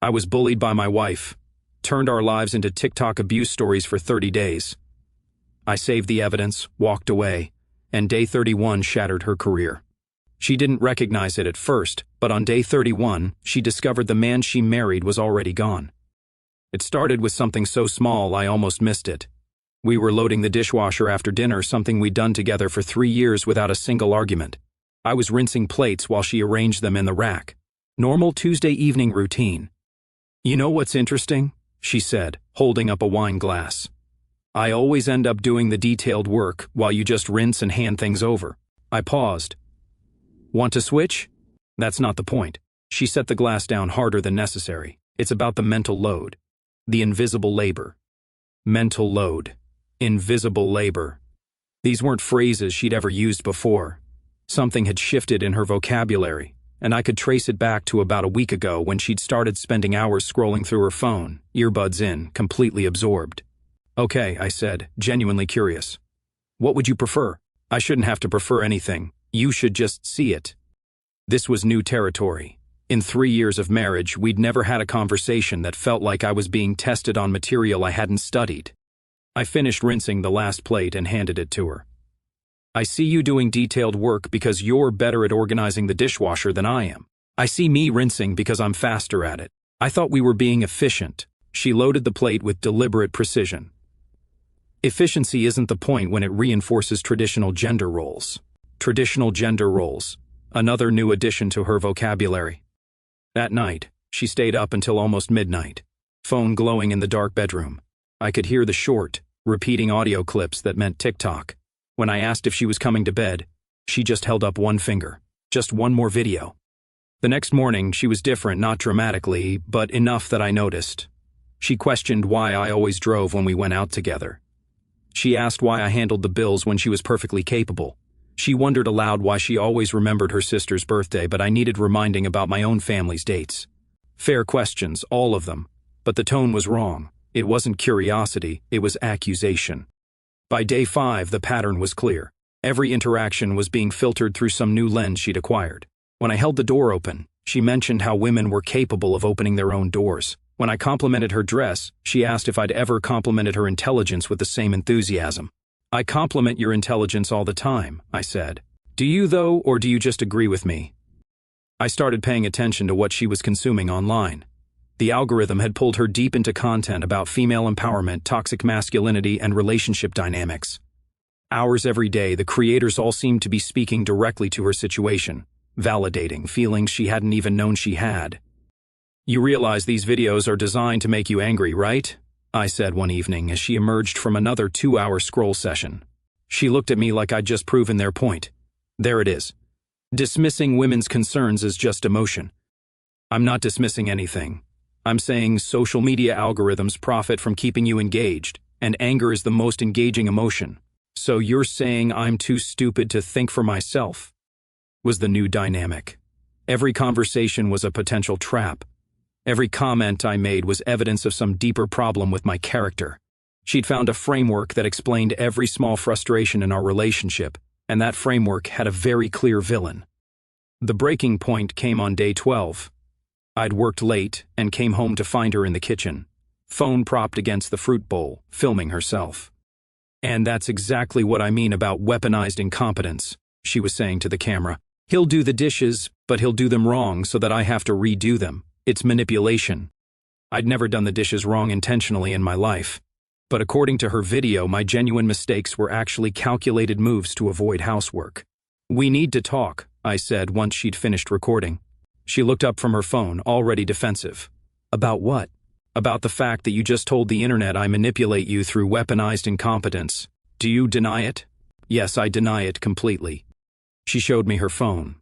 I was bullied by my wife, turned our lives into TikTok abuse stories for 30 days. I saved the evidence, walked away, and day 31 shattered her career. She didn't recognize it at first, but on day 31, she discovered the man she married was already gone. It started with something so small I almost missed it. We were loading the dishwasher after dinner, something we'd done together for 3 years without a single argument. I was rinsing plates while she arranged them in the rack. Normal Tuesday evening routine. "You know what's interesting?" she said, holding up a wine glass. "I always end up doing the detailed work while you just rinse and hand things over." I paused. "Want to switch?" "That's not the point." She set the glass down harder than necessary. "It's about the mental load. The invisible labor." Mental load. Invisible labor. These weren't phrases she'd ever used before. Something had shifted in her vocabulary, and I could trace it back to about a week ago when she'd started spending hours scrolling through her phone, earbuds in, completely absorbed. "Okay," I said, genuinely curious. "What would you prefer?" "I shouldn't have to prefer anything. You should just see it." This was new territory. In 3 years of marriage, we'd never had a conversation that felt like I was being tested on material I hadn't studied. I finished rinsing the last plate and handed it to her. "I see you doing detailed work because you're better at organizing the dishwasher than I am. I see me rinsing because I'm faster at it. I thought we were being efficient." She loaded the plate with deliberate precision. "Efficiency isn't the point when it reinforces traditional gender roles." Traditional gender roles. Another new addition to her vocabulary. That night, she stayed up until almost midnight, phone glowing in the dark bedroom. I could hear the short, repeating audio clips that meant TikTok. When I asked if she was coming to bed, she just held up one finger. Just one more video. The next morning, she was different, not dramatically, but enough that I noticed. She questioned why I always drove when we went out together. She asked why I handled the bills when she was perfectly capable. She wondered aloud why she always remembered her sister's birthday, but I needed reminding about my own family's dates. Fair questions, all of them, but the tone was wrong. It wasn't curiosity, it was accusation. By day 5, the pattern was clear. Every interaction was being filtered through some new lens she'd acquired. When I held the door open, she mentioned how women were capable of opening their own doors. When I complimented her dress, she asked if I'd ever complimented her intelligence with the same enthusiasm. "I compliment your intelligence all the time," I said. "Do you though, or do you just agree with me?" I started paying attention to what she was consuming online. The algorithm had pulled her deep into content about female empowerment, toxic masculinity, and relationship dynamics. Hours every day, the creators all seemed to be speaking directly to her situation, validating feelings she hadn't even known she had. "You realize these videos are designed to make you angry, right?" I said one evening as she emerged from another 2-hour scroll session. She looked at me like I'd just proven their point. There it is. Dismissing women's concerns as just emotion. I'm not dismissing anything. I'm saying social media algorithms profit from keeping you engaged, and anger is the most engaging emotion. So you're saying I'm too stupid to think for myself? Was the new dynamic. Every conversation was a potential trap. Every comment I made was evidence of some deeper problem with my character. She'd found a framework that explained every small frustration in our relationship, and that framework had a very clear villain. The breaking point came on day 12. I'd worked late and came home to find her in the kitchen, phone propped against the fruit bowl, filming herself. "And that's exactly what I mean about weaponized incompetence," she was saying to the camera. "He'll do the dishes, but he'll do them wrong so that I have to redo them. It's manipulation." I'd never done the dishes wrong intentionally in my life, but according to her video, my genuine mistakes were actually calculated moves to avoid housework. "We need to talk," I said once she'd finished recording. She looked up from her phone, already defensive. "About what?" "About the fact that you just told the internet I manipulate you through weaponized incompetence. Do you deny it?" "Yes, I deny it completely." She showed me her phone.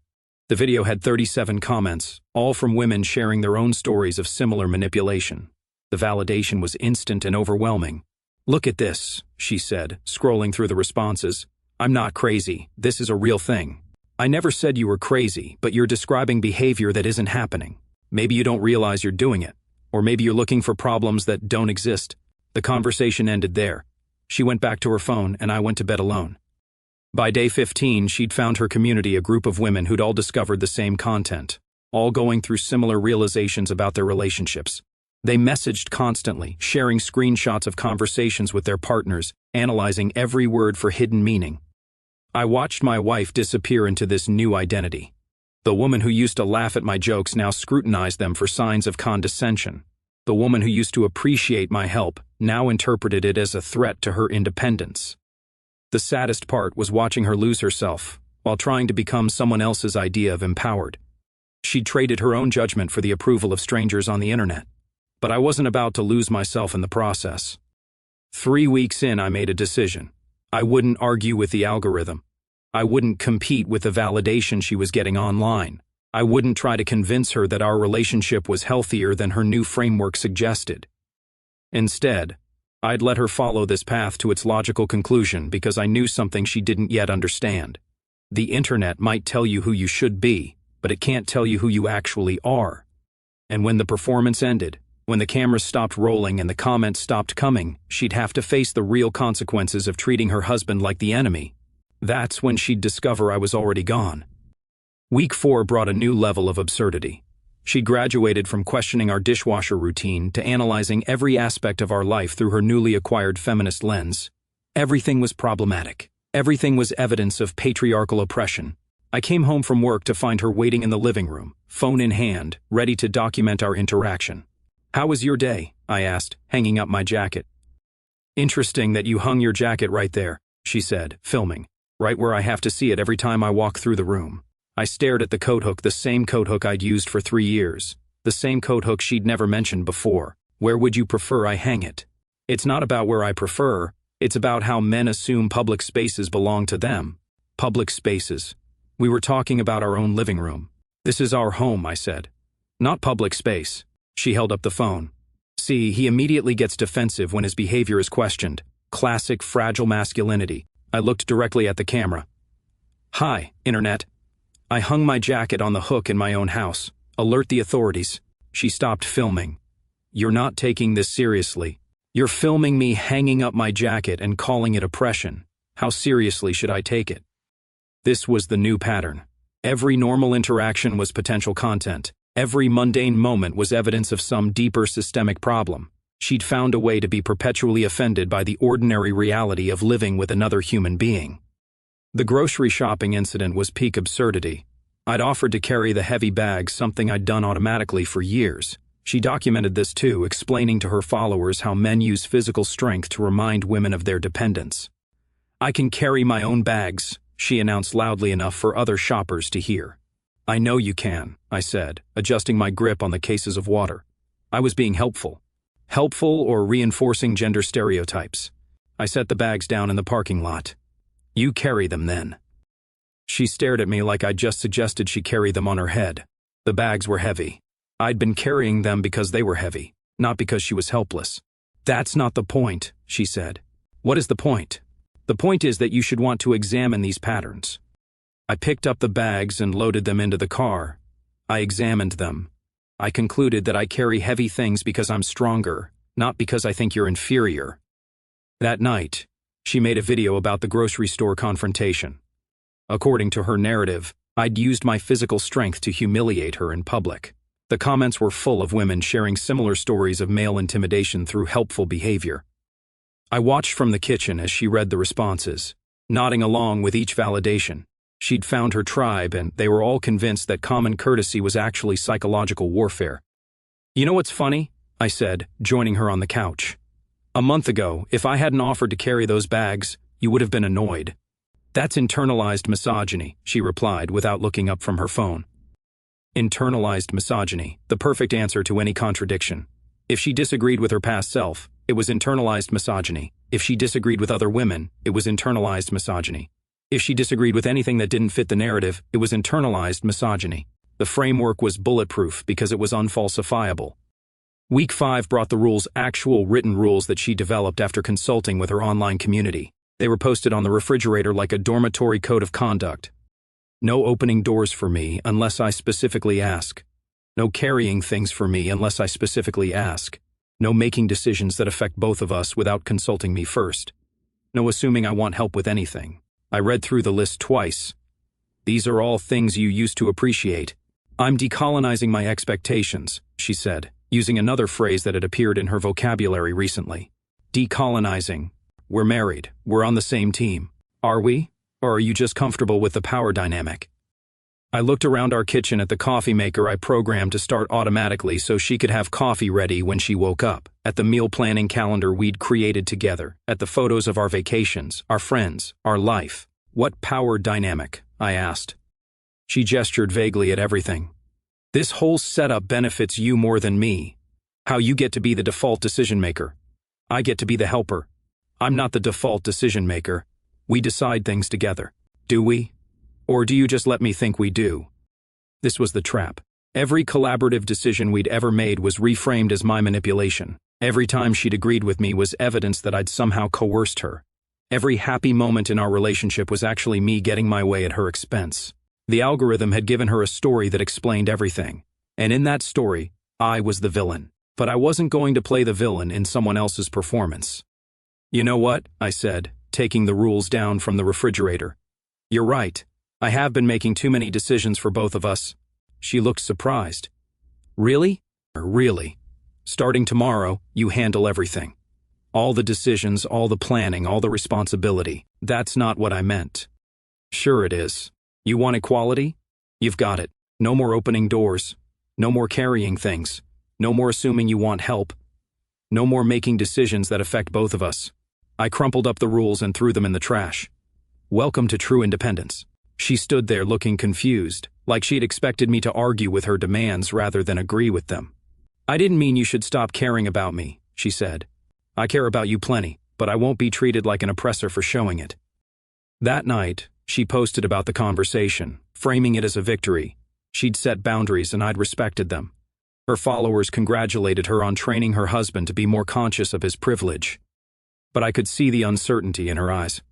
The video had 37 comments, all from women sharing their own stories of similar manipulation. The validation was instant and overwhelming. "Look at this," she said, scrolling through the responses. "I'm not crazy. This is a real thing. I never said you were crazy, but you're describing behavior that isn't happening. Maybe you don't realize you're doing it, or maybe you're looking for problems that don't exist." The conversation ended there. She went back to her phone, and I went to bed alone. By day 15, she'd found her community, a group of women who'd all discovered the same content. all going through similar realizations about their relationships. They messaged constantly, sharing screenshots of conversations with their partners, analyzing every word for hidden meaning. I watched my wife disappear into this new identity. The woman who used to laugh at my jokes now scrutinized them for signs of condescension. The woman who used to appreciate my help now interpreted it as a threat to her independence. The saddest part was watching her lose herself while trying to become someone else's idea of empowered. She traded her own judgment for the approval of strangers on the internet. But I wasn't about to lose myself in the process. 3 weeks in, I made a decision. I wouldn't argue with the algorithm. I wouldn't compete with the validation she was getting online. I wouldn't try to convince her that our relationship was healthier than her new framework suggested. Instead, I'd let her follow this path to its logical conclusion because I knew something she didn't yet understand. The internet might tell you who you should be, but it can't tell you who you actually are. And when the performance ended, when the cameras stopped rolling and the comments stopped coming, she'd have to face the real consequences of treating her husband like the enemy. That's when she'd discover I was already gone. Week 4 brought a new level of absurdity. She graduated from questioning our dishwasher routine to analyzing every aspect of our life through her newly acquired feminist lens. Everything was problematic. Everything was evidence of patriarchal oppression. I came home from work to find her waiting in the living room, phone in hand, ready to document our interaction. "How was your day?" I asked, hanging up my jacket. "Interesting that you hung your jacket right there," she said, filming, "right where I have to see it every time I walk through the room." I stared at the coat hook, the same coat hook I'd used for 3 years, the same coat hook she'd never mentioned before. "Where would you prefer I hang it?" "It's not about where I prefer, it's about how men assume public spaces belong to them." Public spaces. We were talking about our own living room. "This is our home," I said. "Not public space." She held up the phone. "See, he immediately gets defensive when his behavior is questioned. Classic fragile masculinity." I looked directly at the camera. "Hi, Internet. I hung my jacket on the hook in my own house. Alert the authorities." She stopped filming. "You're not taking this seriously. You're filming me hanging up my jacket and calling it oppression. How seriously should I take it?" This was the new pattern. Every normal interaction was potential content. Every mundane moment was evidence of some deeper systemic problem. She'd found a way to be perpetually offended by the ordinary reality of living with another human being. The grocery shopping incident was peak absurdity. I'd offered to carry the heavy bags, something I'd done automatically for years. She documented this too, explaining to her followers how men use physical strength to remind women of their dependence. "I can carry my own bags," she announced loudly enough for other shoppers to hear. "I know you can," I said, adjusting my grip on the cases of water. I was being helpful. Helpful or reinforcing gender stereotypes. I set the bags down in the parking lot. "You carry them then." She stared at me like I'd just suggested she carry them on her head. The bags were heavy. I'd been carrying them because they were heavy, not because she was helpless. "That's not the point," she said. "What is the point?" "The point is that you should want to examine these patterns." I picked up the bags and loaded them into the car. I examined them. I concluded that I carry heavy things because I'm stronger, not because I think you're inferior. That night, she made a video about the grocery store confrontation. According to her narrative, I'd used my physical strength to humiliate her in public. The comments were full of women sharing similar stories of male intimidation through helpful behavior. I watched from the kitchen as she read the responses, nodding along with each validation. She'd found her tribe, and they were all convinced that common courtesy was actually psychological warfare. "You know what's funny?" I said, joining her on the couch. "A month ago, if I hadn't offered to carry those bags, you would have been annoyed." "That's internalized misogyny," she replied without looking up from her phone. Internalized misogyny, the perfect answer to any contradiction. If she disagreed with her past self, it was internalized misogyny. If she disagreed with other women, it was internalized misogyny. If she disagreed with anything that didn't fit the narrative, it was internalized misogyny. The framework was bulletproof because it was unfalsifiable. Week 5 brought the rules, actual written rules that she developed after consulting with her online community. They were posted on the refrigerator like a dormitory code of conduct. No opening doors for me unless I specifically ask. No carrying things for me unless I specifically ask. No making decisions that affect both of us without consulting me first. No assuming I want help with anything. I read through the list twice. "These are all things you used to appreciate. I'm decolonizing my expectations, she said, using another phrase that had appeared in her vocabulary recently. Decolonizing. We're married. We're on the same team. Are we? Or are you just comfortable with the power dynamic? I looked around our kitchen at the coffee maker I programmed to start automatically so she could have coffee ready when she woke up, at the meal planning calendar we'd created together, at the photos of our vacations, our friends, our life. What power dynamic? I asked. She gestured vaguely at everything. This whole setup benefits you more than me. How you get to be the default decision maker. I get to be the helper. I'm not the default decision maker. We decide things together. Do we? Or do you just let me think we do? This was the trap. Every collaborative decision we'd ever made was reframed as my manipulation. Every time she'd agreed with me was evidence that I'd somehow coerced her. Every happy moment in our relationship was actually me getting my way at her expense. The algorithm had given her a story that explained everything. And in that story, I was the villain. But I wasn't going to play the villain in someone else's performance. You know what? I said, taking the rules down from the refrigerator. You're right. I have been making too many decisions for both of us. She looked surprised. Really? Really. Starting tomorrow, you handle everything. All the decisions, all the planning, all the responsibility. That's not what I meant. Sure it is. You want equality? You've got it. No more opening doors. No more carrying things. No more assuming you want help. No more making decisions that affect both of us. I crumpled up the rules and threw them in the trash. Welcome to true independence. She stood there looking confused, like she'd expected me to argue with her demands rather than agree with them. I didn't mean you should stop caring about me, she said. I care about you plenty, but I won't be treated like an oppressor for showing it. That night, she posted about the conversation, framing it as a victory. She'd set boundaries and I'd respected them. Her followers congratulated her on training her husband to be more conscious of his privilege. But I could see the uncertainty in her eyes.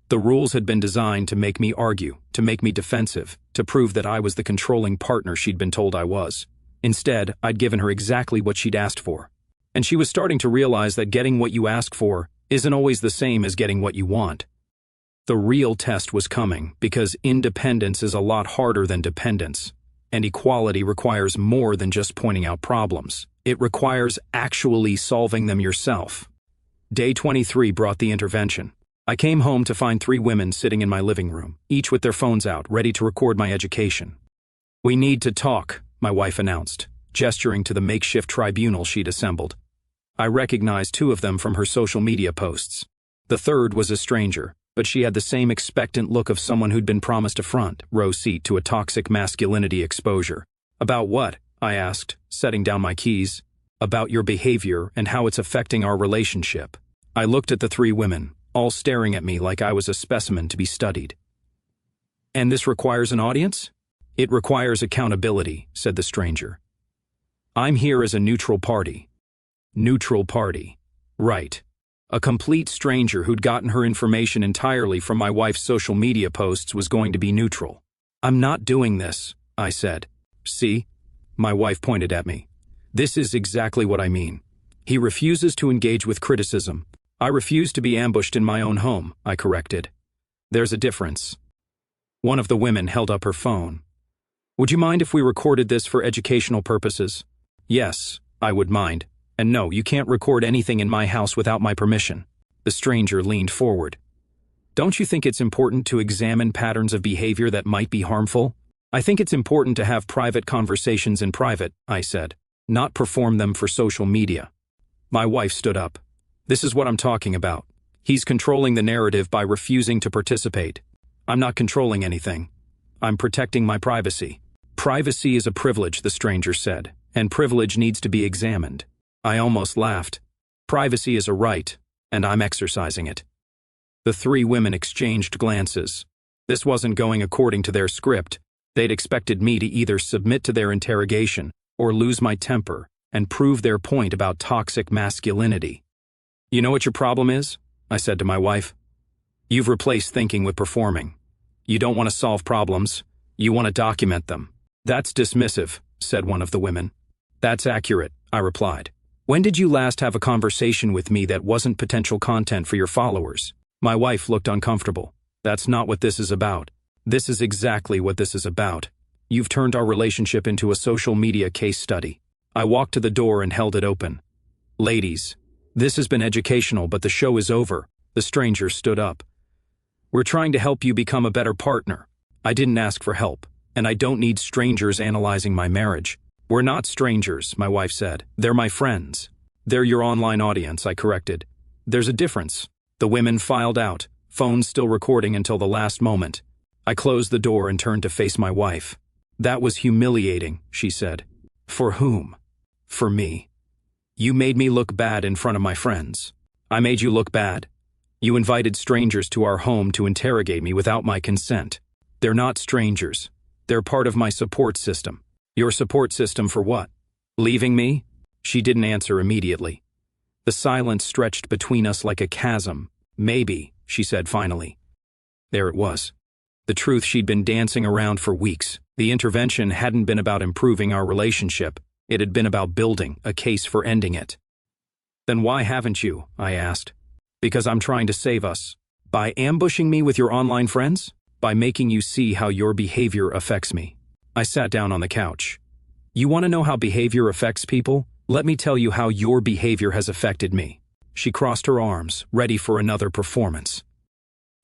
The rules had been designed to make me argue, to make me defensive, to prove that I was the controlling partner she'd been told I was. Instead, I'd given her exactly what she'd asked for. And she was starting to realize that getting what you ask for isn't always the same as getting what you want. The real test was coming, because independence is a lot harder than dependence. And equality requires more than just pointing out problems. It requires actually solving them yourself. Day 23 brought the intervention. I came home to find 3 women sitting in my living room, each with their phones out, ready to record my education. We need to talk, my wife announced, gesturing to the makeshift tribunal she'd assembled. I recognized 2 of them from her social media posts. The third was a stranger, but she had the same expectant look of someone who'd been promised a front row seat to a toxic masculinity exposure. About what? I asked, setting down my keys. About your behavior and how it's affecting our relationship. I looked at the 3 women, all staring at me like I was a specimen to be studied. And this requires an audience? It requires accountability, said the stranger. I'm here as a neutral party. Neutral party. Right. A complete stranger who'd gotten her information entirely from my wife's social media posts was going to be neutral. I'm not doing this, I said. See? My wife pointed at me. This is exactly what I mean. He refuses to engage with criticism. I refuse to be ambushed in my own home, I corrected. There's a difference. One of the women held up her phone. Would you mind if we recorded this for educational purposes? Yes, I would mind. And no, you can't record anything in my house without my permission. The stranger leaned forward. Don't you think it's important to examine patterns of behavior that might be harmful? I think it's important to have private conversations in private, I said, not perform them for social media. My wife stood up. This is what I'm talking about. He's controlling the narrative by refusing to participate. I'm not controlling anything. I'm protecting my privacy. Privacy is a privilege, the stranger said, and privilege needs to be examined. I almost laughed. Privacy is a right, and I'm exercising it. The 3 women exchanged glances. This wasn't going according to their script. They'd expected me to either submit to their interrogation or lose my temper and prove their point about toxic masculinity. You know what your problem is? I said to my wife. You've replaced thinking with performing. You don't want to solve problems. You want to document them. That's dismissive, said one of the women. That's accurate, I replied. When did you last have a conversation with me that wasn't potential content for your followers? My wife looked uncomfortable. That's not what this is about. This is exactly what this is about. You've turned our relationship into a social media case study. I walked to the door and held it open. Ladies, this has been educational, but the show is over. The stranger stood up. We're trying to help you become a better partner. I didn't ask for help, and I don't need strangers analyzing my marriage. We're not strangers, my wife said. They're my friends. They're your online audience, I corrected. There's a difference. The women filed out, phones still recording until the last moment. I closed the door and turned to face my wife. That was humiliating, she said. For whom? For me. You made me look bad in front of my friends. I made you look bad. You invited strangers to our home to interrogate me without my consent. They're not strangers. They're part of my support system. Your support system for what? Leaving me? She didn't answer immediately. The silence stretched between us like a chasm. Maybe, she said finally. There it was. The truth she'd been dancing around for weeks. The intervention hadn't been about improving our relationship. It had been about building a case for ending it. Then why haven't you? I asked. Because I'm trying to save us. By ambushing me with your online friends? By making you see how your behavior affects me. I sat down on the couch. You want to know how behavior affects people? Let me tell you how your behavior has affected me. She crossed her arms, ready for another performance.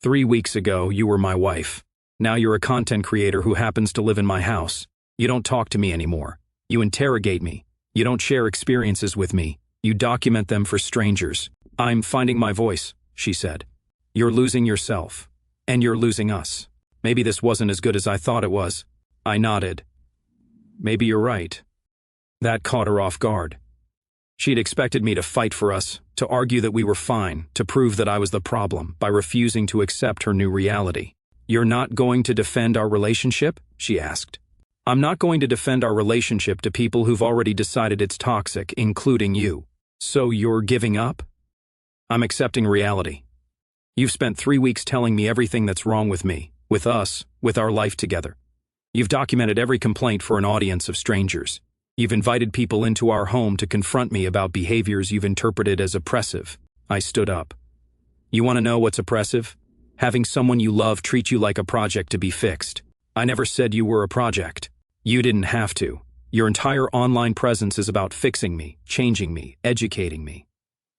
3 weeks ago, you were my wife. Now you're a content creator who happens to live in my house. You don't talk to me anymore. You interrogate me. You don't share experiences with me. You document them for strangers. I'm finding my voice, she said. You're losing yourself. And you're losing us. Maybe this wasn't as good as I thought it was. I nodded. Maybe you're right. That caught her off guard. She'd expected me to fight for us, to argue that we were fine, to prove that I was the problem by refusing to accept her new reality. You're not going to defend our relationship? She asked. I'm not going to defend our relationship to people who've already decided it's toxic, including you. So you're giving up? I'm accepting reality. You've spent 3 weeks telling me everything that's wrong with me, with us, with our life together. You've documented every complaint for an audience of strangers. You've invited people into our home to confront me about behaviors you've interpreted as oppressive. I stood up. You want to know what's oppressive? Having someone you love treat you like a project to be fixed. I never said you were a project. You didn't have to. Your entire online presence is about fixing me, changing me, educating me.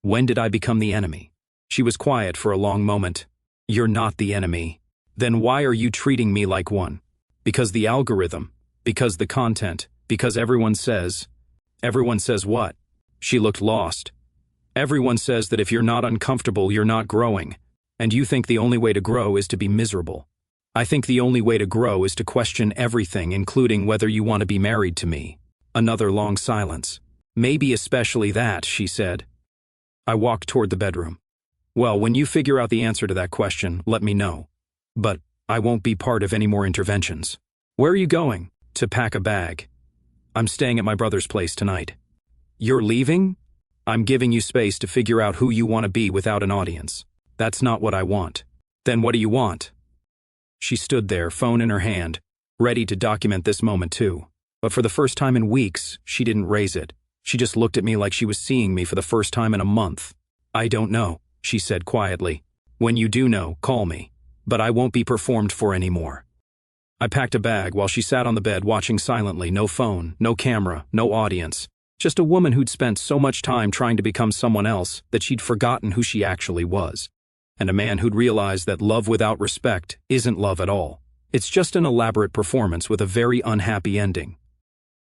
When did I become the enemy? She was quiet for a long moment. You're not the enemy. Then why are you treating me like one? Because the algorithm, because the content, because everyone says what? She looked lost. Everyone says that if you're not uncomfortable, you're not growing. And you think the only way to grow is to be miserable. I think the only way to grow is to question everything, including whether you want to be married to me. Another long silence. Maybe especially that, she said. I walked toward the bedroom. Well, when you figure out the answer to that question, let me know. But I won't be part of any more interventions. Where are you going? To pack a bag. I'm staying at my brother's place tonight. You're leaving? I'm giving you space to figure out who you want to be without an audience. That's not what I want. Then what do you want? She stood there, phone in her hand, ready to document this moment too. But for the first time in weeks, she didn't raise it. She just looked at me like she was seeing me for the first time in a month. I don't know, she said quietly. When you do know, call me. But I won't be performed for anymore. I packed a bag while she sat on the bed watching silently, no phone, no camera, no audience. Just a woman who'd spent so much time trying to become someone else that she'd forgotten who she actually was. And a man who'd realized that love without respect isn't love at all. It's just an elaborate performance with a very unhappy ending.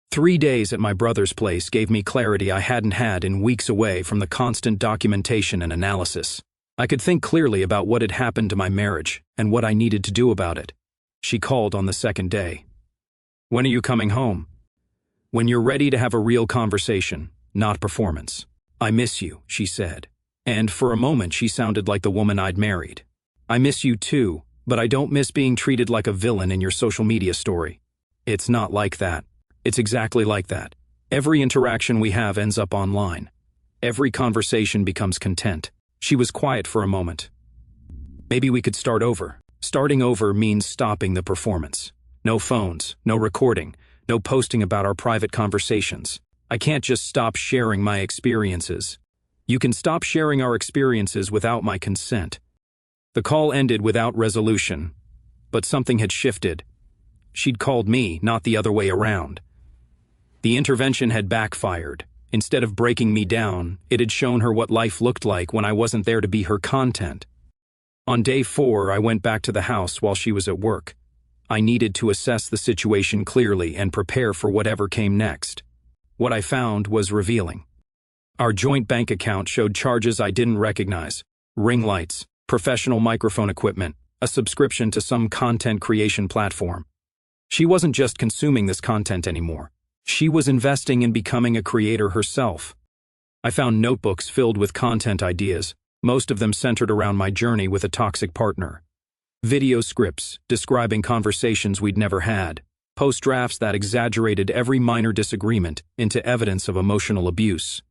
3 days at my brother's place gave me clarity I hadn't had in weeks away from the constant documentation and analysis. I could think clearly about what had happened to my marriage and what I needed to do about it. She called on the second day. When are you coming home? When you're ready to have a real conversation, not performance. I miss you, she said. And for a moment she sounded like the woman I'd married. I miss you too, but I don't miss being treated like a villain in your social media story. It's not like that. It's exactly like that. Every interaction we have ends up online. Every conversation becomes content. She was quiet for a moment. Maybe we could start over. Starting over means stopping the performance. No phones, no recording, no posting about our private conversations. I can't just stop sharing my experiences. You can stop sharing our experiences without my consent. The call ended without resolution, but something had shifted. She'd called me, not the other way around. The intervention had backfired. Instead of breaking me down, it had shown her what life looked like when I wasn't there to be her content. On day 4, I went back to the house while she was at work. I needed to assess the situation clearly and prepare for whatever came next. What I found was revealing. Our joint bank account showed charges I didn't recognize: ring lights, professional microphone equipment, a subscription to some content creation platform. She wasn't just consuming this content anymore. She was investing in becoming a creator herself. I found notebooks filled with content ideas, most of them centered around my journey with a toxic partner. Video scripts describing conversations we'd never had, post drafts that exaggerated every minor disagreement into evidence of emotional abuse.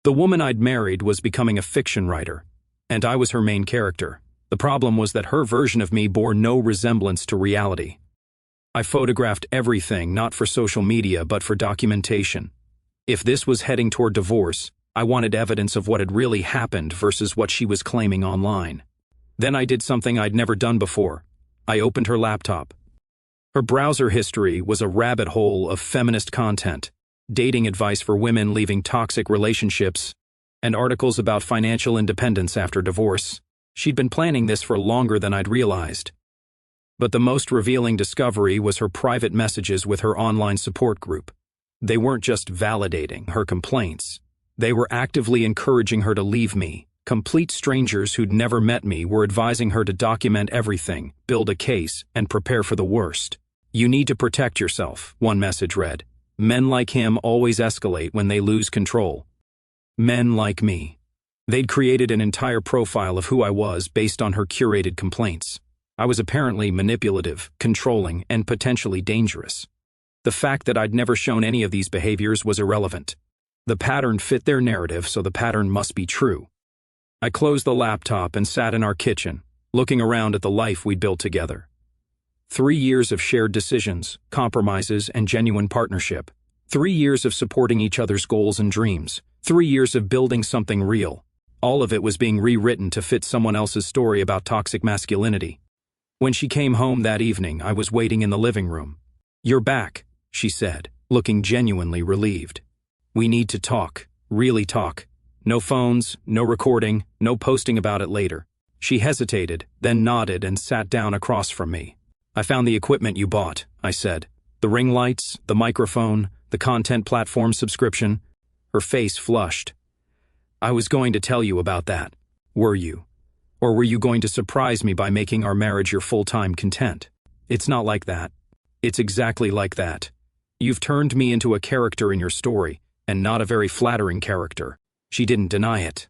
The woman I'd married was becoming a fiction writer, and I was her main character. The problem was that her version of me bore no resemblance to reality. I photographed everything, not for social media but for documentation. If this was heading toward divorce, I wanted evidence of what had really happened versus what she was claiming online. Then I did something I'd never done before. I opened her laptop. Her browser history was a rabbit hole of feminist content, dating advice for women leaving toxic relationships, and articles about financial independence after divorce. She'd been planning this for longer than I'd realized. But the most revealing discovery was her private messages with her online support group. They weren't just validating her complaints. They were actively encouraging her to leave me. Complete strangers who'd never met me were advising her to document everything, build a case, and prepare for the worst. "You need to protect yourself," one message read. "Men like him always escalate when they lose control." Men like me. They'd created an entire profile of who I was based on her curated complaints. I was apparently manipulative, controlling, and potentially dangerous. The fact that I'd never shown any of these behaviors was irrelevant. The pattern fit their narrative, so the pattern must be true. I closed the laptop and sat in our kitchen, looking around at the life we'd built together. 3 years of shared decisions, compromises, and genuine partnership. 3 years of supporting each other's goals and dreams. 3 years of building something real. All of it was being rewritten to fit someone else's story about toxic masculinity. When she came home that evening, I was waiting in the living room. "You're back," she said, looking genuinely relieved. "We need to talk, really talk. No phones, no recording, no posting about it later." She hesitated, then nodded and sat down across from me. "I found the equipment you bought," I said. "The ring lights, the microphone, the content platform subscription." Her face flushed. "I was going to tell you about that. Were you? Or were you going to surprise me by making our marriage your full-time content?" "It's not like that. It's exactly like that. You've turned me into a character in your story, and not a very flattering character." She didn't deny it.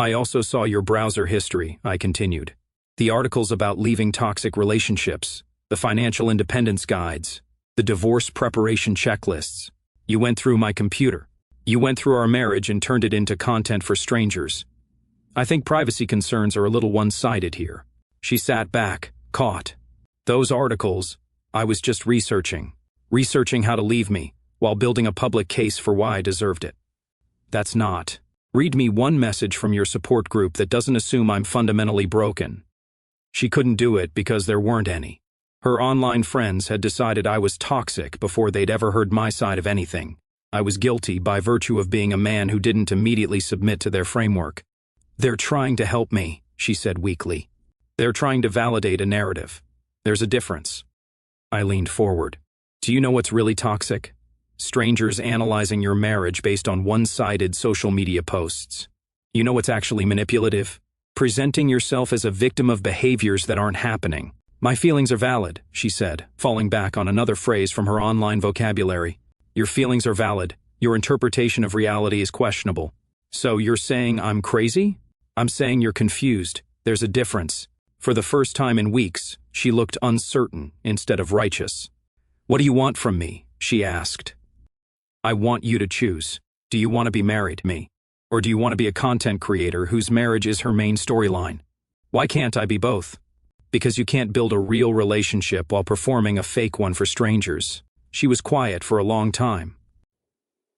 "I also saw your browser history," I continued. "The articles about leaving toxic relationships, the financial independence guides, the divorce preparation checklists. You went through my computer. You went through our marriage and turned it into content for strangers. I think privacy concerns are a little one-sided here." She sat back, caught. "Those articles, I was just researching how to leave me, while building a public case for why I deserved it. That's not. Read me one message from your support group that doesn't assume I'm fundamentally broken." She couldn't do it because there weren't any. Her online friends had decided I was toxic before they'd ever heard my side of anything. I was guilty by virtue of being a man who didn't immediately submit to their framework. "They're trying to help me," she said weakly. "They're trying to validate a narrative. There's a difference." I leaned forward. "Do you know what's really toxic? Strangers analyzing your marriage based on one-sided social media posts. You know what's actually manipulative? Presenting yourself as a victim of behaviors that aren't happening." "My feelings are valid," she said, falling back on another phrase from her online vocabulary. "Your feelings are valid. Your interpretation of reality is questionable. So you're saying I'm crazy?" "I'm saying you're confused. There's a difference." For the first time in weeks, she looked uncertain instead of righteous. "What do you want from me?" she asked. "I want you to choose. Do you want to be married to me? Or do you want to be a content creator whose marriage is her main storyline? Why can't I be both?" "Because you can't build a real relationship while performing a fake one for strangers." She was quiet for a long time.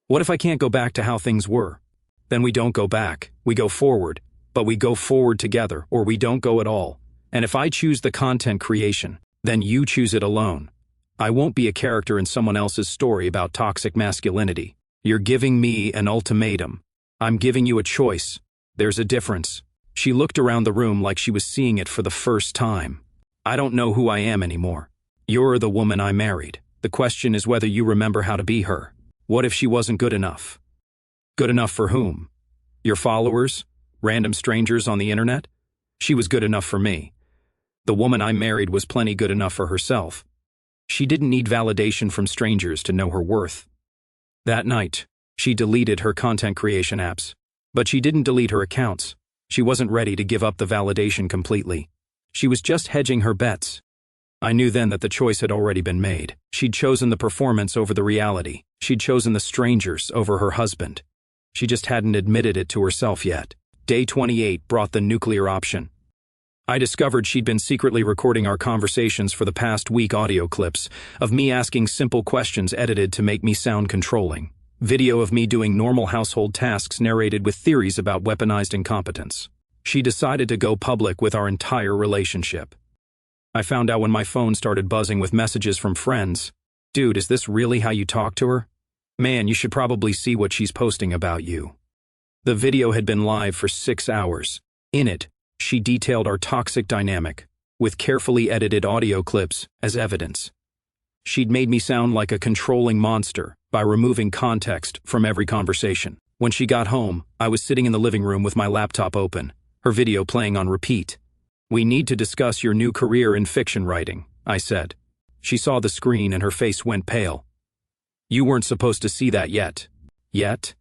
"What if I can't go back to how things were?" "Then we don't go back. We go forward. But we go forward together, or we don't go at all. And if I choose the content creation, then you choose it alone. I won't be a character in someone else's story about toxic masculinity. You're giving me an ultimatum. I'm giving you a choice. There's a difference. She looked around the room like she was seeing it for the first time. I don't know who I am anymore. You're the woman I married. The question is whether you remember how to be her. What if she wasn't good enough? Good enough for whom? Your followers? Random strangers on the internet? She was good enough for me. The woman I married was plenty good enough for herself. She didn't need validation from strangers to know her worth. That night, she deleted her content creation apps. But she didn't delete her accounts. She wasn't ready to give up the validation completely. She was just hedging her bets. I knew then that the choice had already been made. She'd chosen the performance over the reality. She'd chosen the strangers over her husband. She just hadn't admitted it to herself yet. Day 28 brought the nuclear option. I discovered she'd been secretly recording our conversations for the past week, audio clips of me asking simple questions edited to make me sound controlling. Video of me doing normal household tasks narrated with theories about weaponized incompetence. She decided to go public with our entire relationship. I found out when my phone started buzzing with messages from friends. Dude, is this really how you talk to her? Man, you should probably see what she's posting about you. The video had been live for 6 hours. In it, she detailed our toxic dynamic, with carefully edited audio clips as evidence. She'd made me sound like a controlling monster by removing context from every conversation. When she got home, I was sitting in the living room with my laptop open, her video playing on repeat. We need to discuss your new career in fiction writing, I said. She saw the screen and her face went pale. You weren't supposed to see that yet. Yet?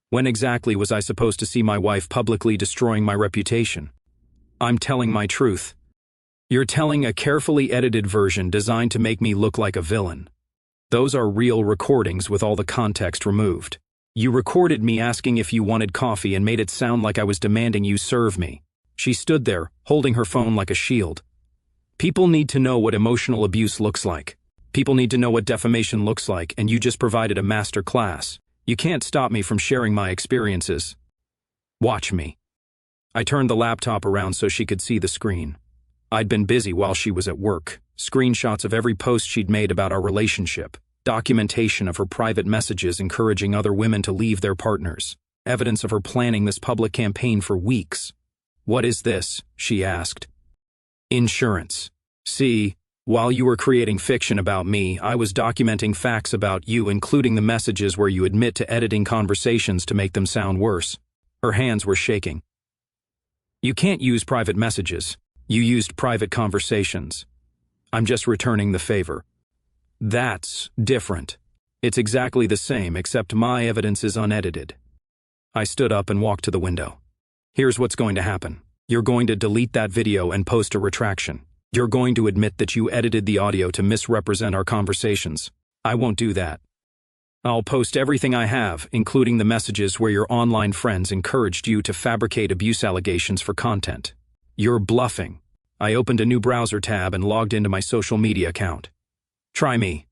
When exactly was I supposed to see my wife publicly destroying my reputation? I'm telling my truth. You're telling a carefully edited version designed to make me look like a villain. Those are real recordings with all the context removed. You recorded me asking if you wanted coffee and made it sound like I was demanding you serve me. She stood there, holding her phone like a shield. People need to know what emotional abuse looks like. People need to know what defamation looks like, and you just provided a master class. You can't stop me from sharing my experiences. Watch me. I turned the laptop around so she could see the screen. I'd been busy while she was at work. Screenshots of every post she'd made about our relationship. Documentation of her private messages encouraging other women to leave their partners. Evidence of her planning this public campaign for weeks. What is this? She asked. Insurance. See, while you were creating fiction about me, I was documenting facts about you, including the messages where you admit to editing conversations to make them sound worse. Her hands were shaking. You can't use private messages. You used private conversations. I'm just returning the favor. That's different. It's exactly the same, except my evidence is unedited. I stood up and walked to the window. Here's what's going to happen. You're going to delete that video and post a retraction. You're going to admit that you edited the audio to misrepresent our conversations. I won't do that. I'll post everything I have, including the messages where your online friends encouraged you to fabricate abuse allegations for content. You're bluffing. I opened a new browser tab and logged into my social media account. Try me.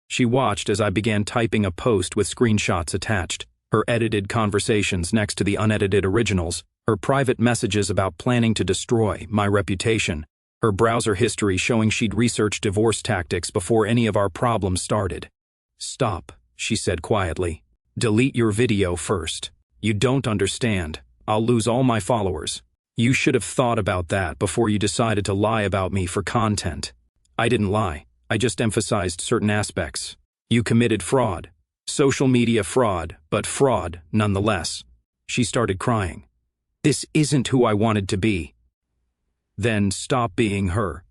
She watched as I began typing a post with screenshots attached, her edited conversations next to the unedited originals, her private messages about planning to destroy my reputation, her browser history showing she'd researched divorce tactics before any of our problems started. Stop, she said quietly. Delete your video first. You don't understand. I'll lose all my followers. You should have thought about that before you decided to lie about me for content. I didn't lie. I just emphasized certain aspects. You committed fraud. Social media fraud, but fraud nonetheless. She started crying. This isn't who I wanted to be. Then stop being her.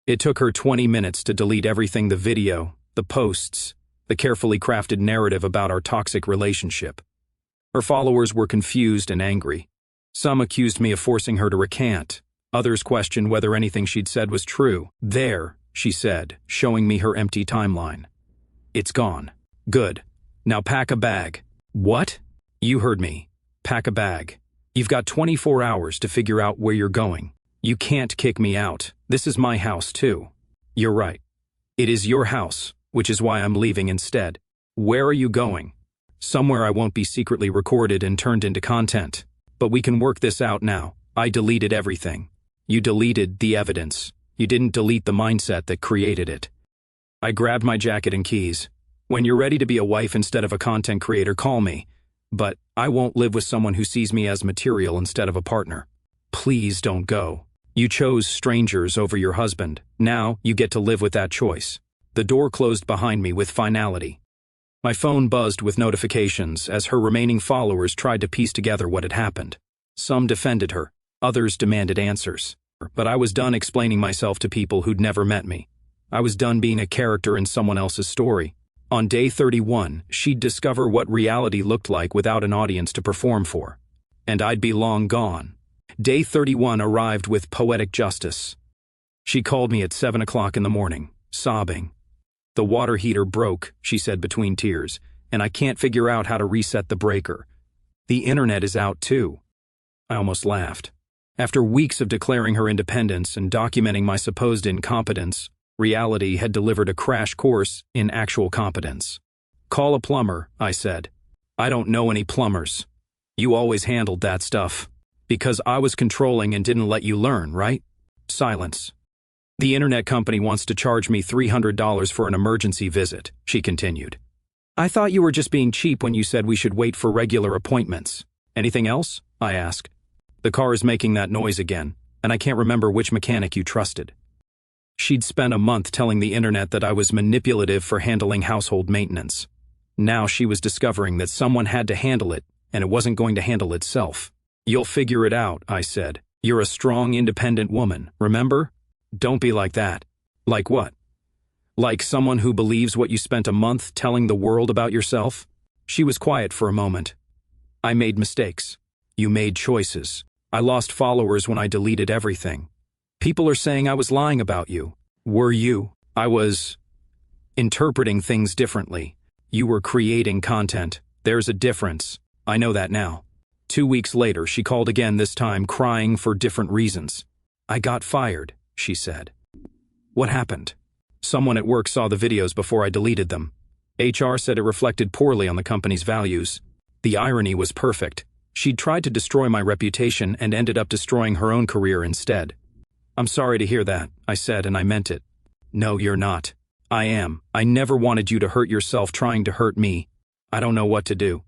It took her 20 minutes to delete everything: the video, the posts, the carefully crafted narrative about our toxic relationship. Her followers were confused and angry. Some accused me of forcing her to recant. Others questioned whether anything she'd said was true. There, she said, showing me her empty timeline. It's gone. Good. Now pack a bag. What? You heard me. Pack a bag. You've got 24 hours to figure out where you're going. You can't kick me out. This is my house too. You're right. It is your house, which is why I'm leaving instead. Where are you going? Somewhere I won't be secretly recorded and turned into content. But we can work this out now. I deleted everything. You deleted the evidence. You didn't delete the mindset that created it. I grabbed my jacket and keys. When you're ready to be a wife instead of a content creator, call me. But I won't live with someone who sees me as material instead of a partner. Please don't go. You chose strangers over your husband. Now you get to live with that choice. The door closed behind me with finality. My phone buzzed with notifications as her remaining followers tried to piece together what had happened. Some defended her, others demanded answers. But I was done explaining myself to people who'd never met me. I was done being a character in someone else's story. On day 31, she'd discover what reality looked like without an audience to perform for. And I'd be long gone. Day 31 arrived with poetic justice. She called me at 7 o'clock in the morning, sobbing. The water heater broke, she said between tears, and I can't figure out how to reset the breaker. The internet is out too. I almost laughed. After weeks of declaring her independence and documenting my supposed incompetence, reality had delivered a crash course in actual competence. Call a plumber, I said. I don't know any plumbers. You always handled that stuff. Because I was controlling and didn't let you learn, right? Silence. The internet company wants to charge me $300 for an emergency visit, she continued. I thought you were just being cheap when you said we should wait for regular appointments. Anything else? I asked. The car is making that noise again, and I can't remember which mechanic you trusted. She'd spent a month telling the internet that I was manipulative for handling household maintenance. Now she was discovering that someone had to handle it, and it wasn't going to handle itself. You'll figure it out, I said. You're a strong, independent woman, remember? Don't be like that. Like what? Like someone who believes what you spent a month telling the world about yourself? She was quiet for a moment. I made mistakes. You made choices. I lost followers when I deleted everything. People are saying I was lying about you. Were you? I was interpreting things differently. You were creating content. There's a difference. I know that now. 2 weeks later, she called again, this time crying for different reasons. I got fired, she said. What happened? Someone at work saw the videos before I deleted them. HR said it reflected poorly on the company's values. The irony was perfect. She'd tried to destroy my reputation and ended up destroying her own career instead. I'm sorry to hear that, I said, and I meant it. No, you're not. I am. I never wanted you to hurt yourself trying to hurt me. I don't know what to do.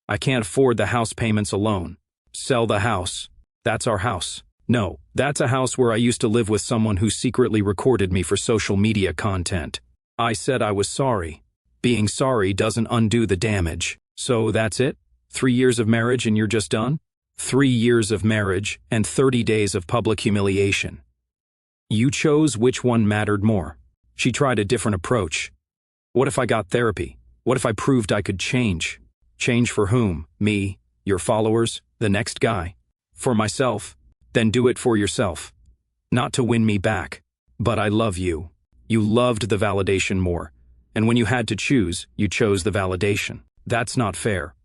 I can't afford the house payments alone. Sell the house. That's our house. No, that's a house where I used to live with someone who secretly recorded me for social media content. I said I was sorry. Being sorry doesn't undo the damage. So that's it? 3 years of marriage and you're just done? 3 years of marriage and 30 days of public humiliation. You chose which one mattered more. She tried a different approach. What if I got therapy? What if I proved I could change? Change for whom? Me? Your followers? The next guy? For myself? Then do it for yourself. Not to win me back. But I love you. You loved the validation more. And when you had to choose, you chose the validation. That's not fair.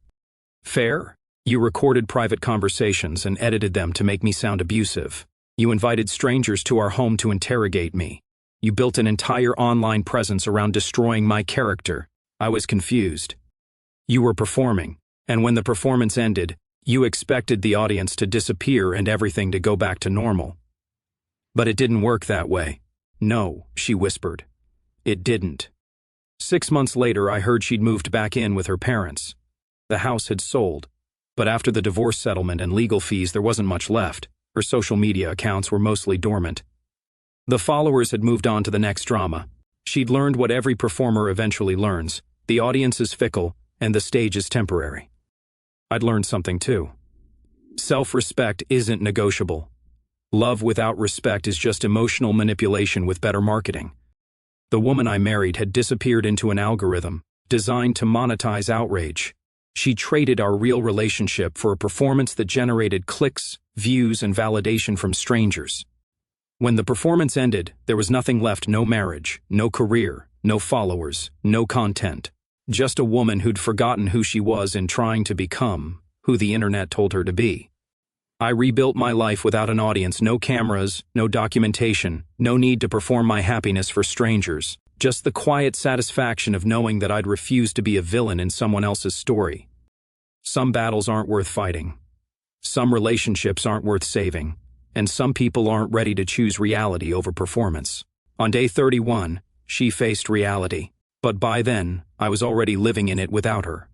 Fair? You recorded private conversations and edited them to make me sound abusive. You invited strangers to our home to interrogate me. You built an entire online presence around destroying my character. I was confused. You were performing, and when the performance ended, you expected the audience to disappear and everything to go back to normal. But it didn't work that way. No, she whispered. It didn't. 6 months later, I heard she'd moved back in with her parents. The house had sold, but after the divorce settlement and legal fees, there wasn't much left. Her social media accounts were mostly dormant. The followers had moved on to the next drama. She'd learned what every performer eventually learns. The audience is fickle, and the stage is temporary. I'd learned something too. Self-respect isn't negotiable. Love without respect is just emotional manipulation with better marketing. The woman I married had disappeared into an algorithm designed to monetize outrage. She traded our real relationship for a performance that generated clicks, views, and validation from strangers. When the performance ended, there was nothing left: no marriage, no career, no followers, no content. Just a woman who'd forgotten who she was in trying to become who the internet told her to be. I rebuilt my life without an audience, no cameras, no documentation, no need to perform my happiness for strangers. Just the quiet satisfaction of knowing that I'd refused to be a villain in someone else's story. Some battles aren't worth fighting. Some relationships aren't worth saving. And some people aren't ready to choose reality over performance. On day 31, She faced reality. But by then, I was already living in it without her.